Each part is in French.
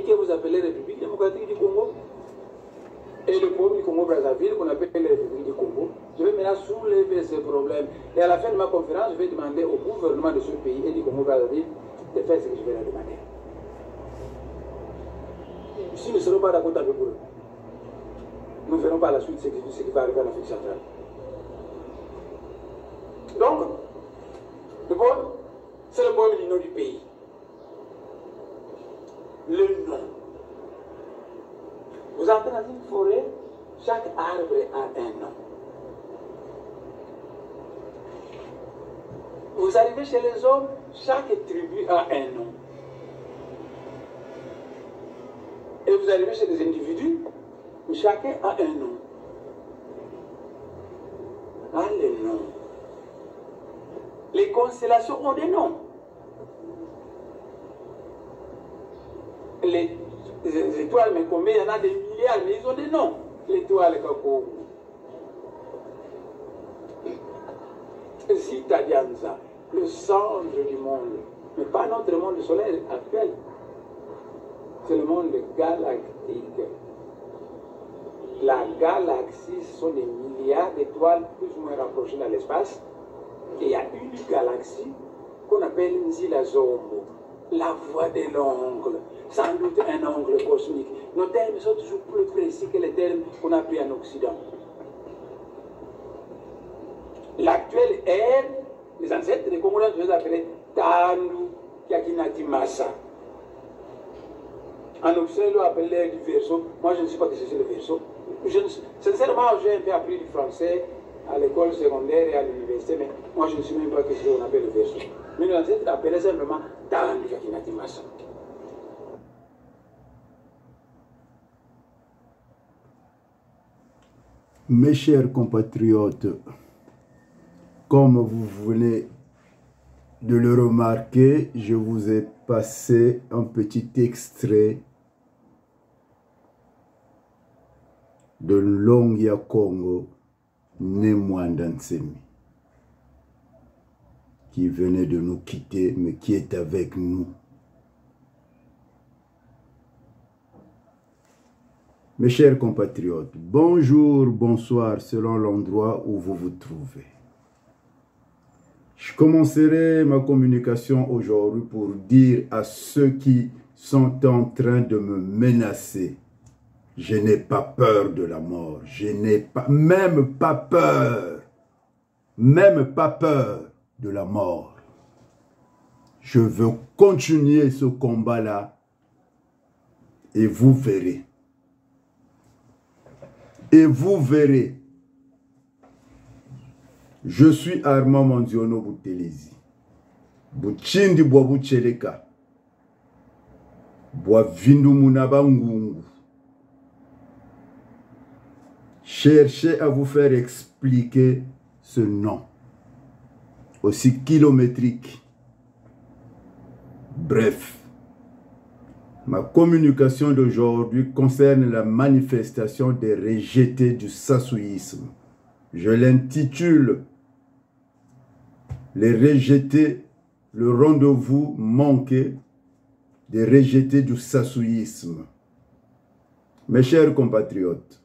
que vous appelez République démocratique du Congo, et le peuple du Congo-Brazzaville, qu'on appelle la République du Congo. Je vais maintenant soulever ce problème. Et à la fin de ma conférence, je vais demander au gouvernement de ce pays et du Congo-Brazzaville de faire ce que je vais leur demander. Si nous ne serons pas d'accord avec eux, nous ne verrons pas la suite ce qui va arriver en Afrique centrale. Donc, le peuple, c'est le peuple du nom du pays. Le nom. Vous entrez dans une forêt, chaque arbre a un nom. Vous arrivez chez les hommes, chaque tribu a un nom. Et vous arrivez chez les individus, chacun a un nom. A le nom. Les constellations ont des noms. Les étoiles, mais combien il y en a des milliards, mais ils ont des noms. L'étoile Kako, Zita Dianza, le centre du monde, mais pas notre monde solaire actuel. C'est le monde galactique. La galaxie, ce sont des milliards d'étoiles plus ou moins rapprochées dans l'espace. Et il y a une galaxie qu'on appelle Nzila Zombo, la voie de l'ongle, sans doute un ongle cosmique. Nos termes sont toujours plus précis que les termes qu'on a pris en Occident. L'actuelle ère, les ancêtres des Congolais, je les appelais Tandu Yakinati Massa. En Occident, ils appelé du verso. Moi, je ne sais pas ce que c'est le verso. Sincèrement, j'ai un peu appris du français à l'école secondaire et à l'université, mais moi, je ne sais même pas ce qu'on appelle le verso. Mais nos ancêtres appelaient simplement Tandu Yakinati Massa. Mes chers compatriotes, comme vous venez de le remarquer, je vous ai passé un petit extrait de Longia Congo, Nemwanda Nsemi, qui venait de nous quitter, mais qui est avec nous. Mes chers compatriotes, bonjour, bonsoir, selon l'endroit où vous vous trouvez. Je commencerai ma communication aujourd'hui pour dire à ceux qui sont en train de me menacer, je n'ai pas peur de la mort, je n'ai pas, même pas peur de la mort. Je veux continuer ce combat-là et vous verrez. Et vous verrez, je suis Armand Mondiono Boutelezi. Buchindi bwa bucheleka. Bwa vindu munaba ngungu. Cherchez à vous faire expliquer ce nom. Aussi kilométrique. Bref. Ma communication d'aujourd'hui concerne la manifestation des rejetés du sassouisme. Je l'intitule « Les rejetés, le rendez-vous manqué des rejetés du sassouisme ». Mes chers compatriotes,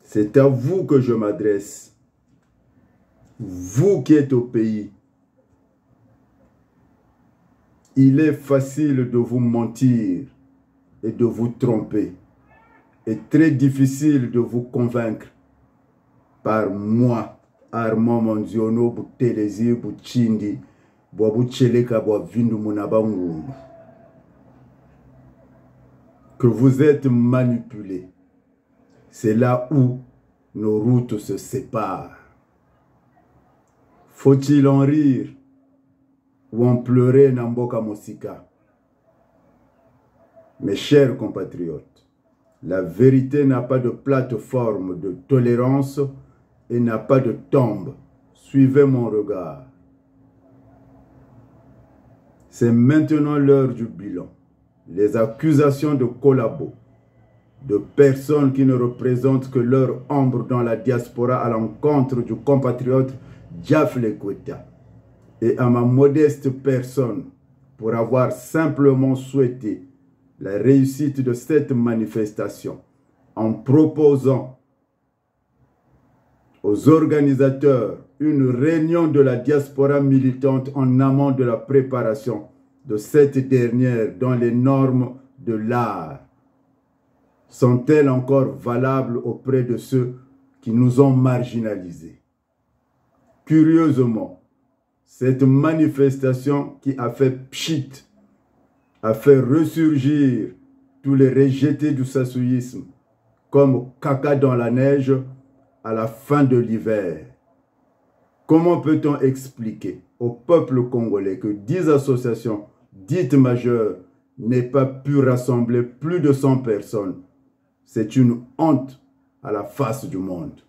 c'est à vous que je m'adresse, vous qui êtes au pays. Il est facile de vous mentir et de vous tromper, et très difficile de vous convaincre par moi, Armand Mondiono Boutelezi Bouchindi, Boaboucheleka Boavindu Munabangu. Que vous êtes manipulés. C'est là où nos routes se séparent. Faut-il en rire ou en pleurer Namboka Mosika? Mes chers compatriotes, la vérité n'a pas de plateforme de tolérance et n'a pas de tombe. Suivez mon regard. C'est maintenant l'heure du bilan. Les accusations de collabos, de personnes qui ne représentent que leur ombre dans la diaspora à l'encontre du compatriote Diafle Kweta, et à ma modeste personne pour avoir simplement souhaité la réussite de cette manifestation en proposant aux organisateurs une réunion de la diaspora militante en amont de la préparation de cette dernière dans les normes de l'art. Sont-elles encore valables auprès de ceux qui nous ont marginalisés? Curieusement, cette manifestation qui a fait pchit, a fait ressurgir tous les rejetés du sassouyisme comme caca dans la neige à la fin de l'hiver. Comment peut-on expliquer au peuple congolais que 10 associations dites majeures n'aient pas pu rassembler plus de 100 personnes? C'est une honte à la face du monde.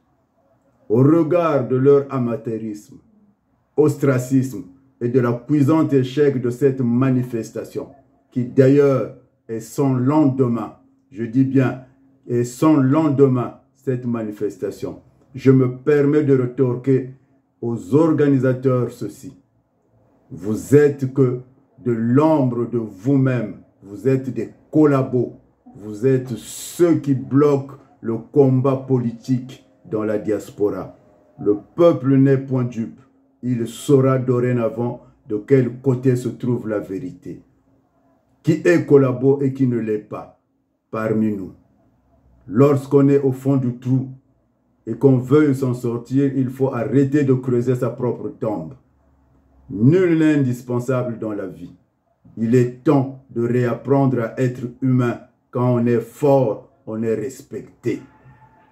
Au regard de leur amateurisme, ostracisme et de la cuisante échec de cette manifestation, qui d'ailleurs est sans lendemain, je dis bien, est sans lendemain cette manifestation, je me permets de rétorquer aux organisateurs ceci. Vous êtes que de l'ombre de vous-même, vous êtes des collabos, vous êtes ceux qui bloquent le combat politique dans la diaspora. Le peuple n'est point dupe, il saura dorénavant de quel côté se trouve la vérité. Qui est collabo et qui ne l'est pas parmi nous. Lorsqu'on est au fond du trou et qu'on veuille s'en sortir, il faut arrêter de creuser sa propre tombe. Nul n'est indispensable dans la vie. Il est temps de réapprendre à être humain. Quand on est fort, on est respecté.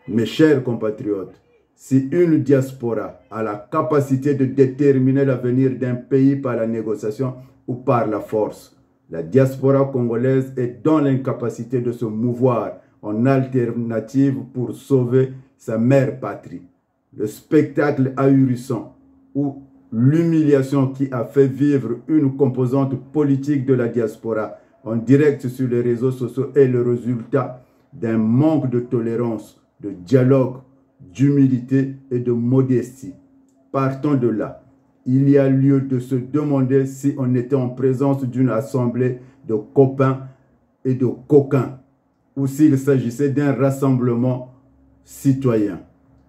Mes chers compatriotes, si une diaspora a la capacité de déterminer l'avenir d'un pays par la négociation ou par la force, la diaspora congolaise est dans l'incapacité de se mouvoir en alternative pour sauver sa mère patrie. Le spectacle ahurissant ou l'humiliation qui a fait vivre une composante politique de la diaspora en direct sur les réseaux sociaux est le résultat d'un manque de tolérance, de dialogue, d'humilité et de modestie. Partant de là, il y a lieu de se demander si on était en présence d'une assemblée de copains et de coquins, ou s'il s'agissait d'un rassemblement citoyen.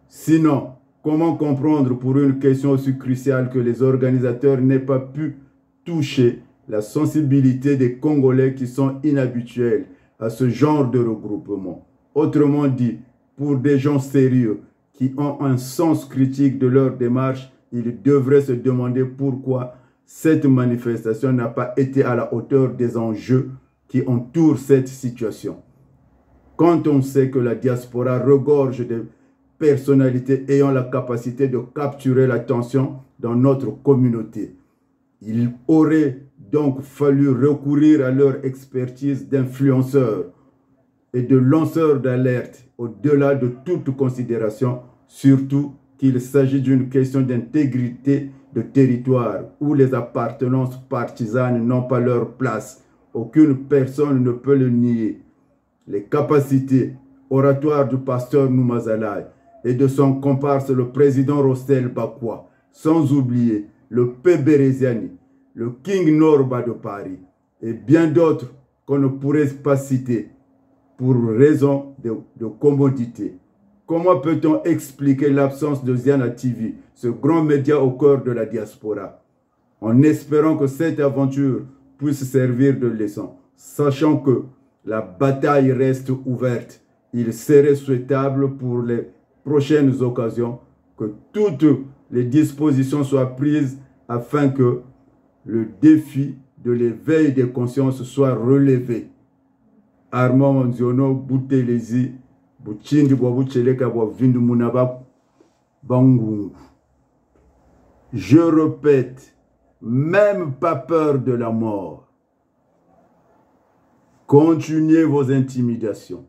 Sinon, comment comprendre pour une question aussi cruciale que les organisateurs n'aient pas pu toucher la sensibilité des Congolais qui sont inhabituels à ce genre de regroupement? Autrement dit, pour des gens sérieux qui ont un sens critique de leur démarche, ils devraient se demander pourquoi cette manifestation n'a pas été à la hauteur des enjeux qui entourent cette situation. Quand on sait que la diaspora regorge de personnalités ayant la capacité de capturer l'attention dans notre communauté, il aurait donc fallu recourir à leur expertise d'influenceurs et de lanceurs d'alerte au-delà de toute considération, surtout qu'il s'agit d'une question d'intégrité de territoire où les appartenances partisanes n'ont pas leur place. Aucune personne ne peut le nier. Les capacités oratoires du pasteur Noumazalaï et de son comparse le président Rostel Bakwa, sans oublier le P. Béréziani, le King Norba de Paris et bien d'autres qu'on ne pourrait pas citer pour raison de commodité. Comment peut-on expliquer l'absence de Ziana TV, ce grand média au cœur de la diaspora, en espérant que cette aventure puisse servir de leçon, sachant que la bataille reste ouverte. Il serait souhaitable pour les prochaines occasions que toutes les dispositions soient prises afin que le défi de l'éveil des consciences soit relevé. Armand Monziono, Boutelezi, Bouchindi, Boucheleka, Vindu Munaba, Bangungu. Je répète, même pas peur de la mort. Continuez vos intimidations.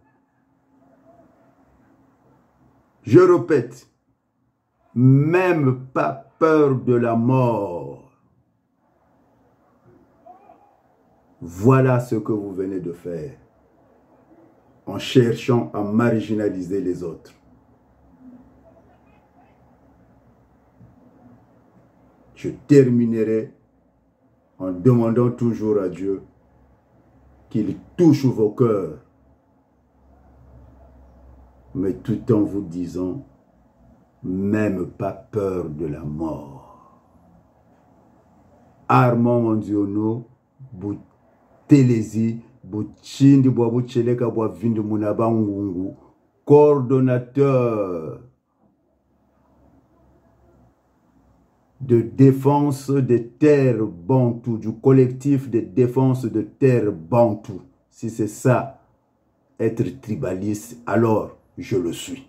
Je répète, même pas peur de la mort. Voilà ce que vous venez de faire en cherchant à marginaliser les autres. Je terminerai en demandant toujours à Dieu qu'il touche vos cœurs, mais tout en vous disant, même pas peur de la mort. Armand Mondiono, Boutelezi, Bouchindi Boaboucheleka Boavindi Munabangungu, coordonnateur de défense des terres Bantou, du collectif de défense de terres Bantou. Si c'est ça, être tribaliste, alors je le suis.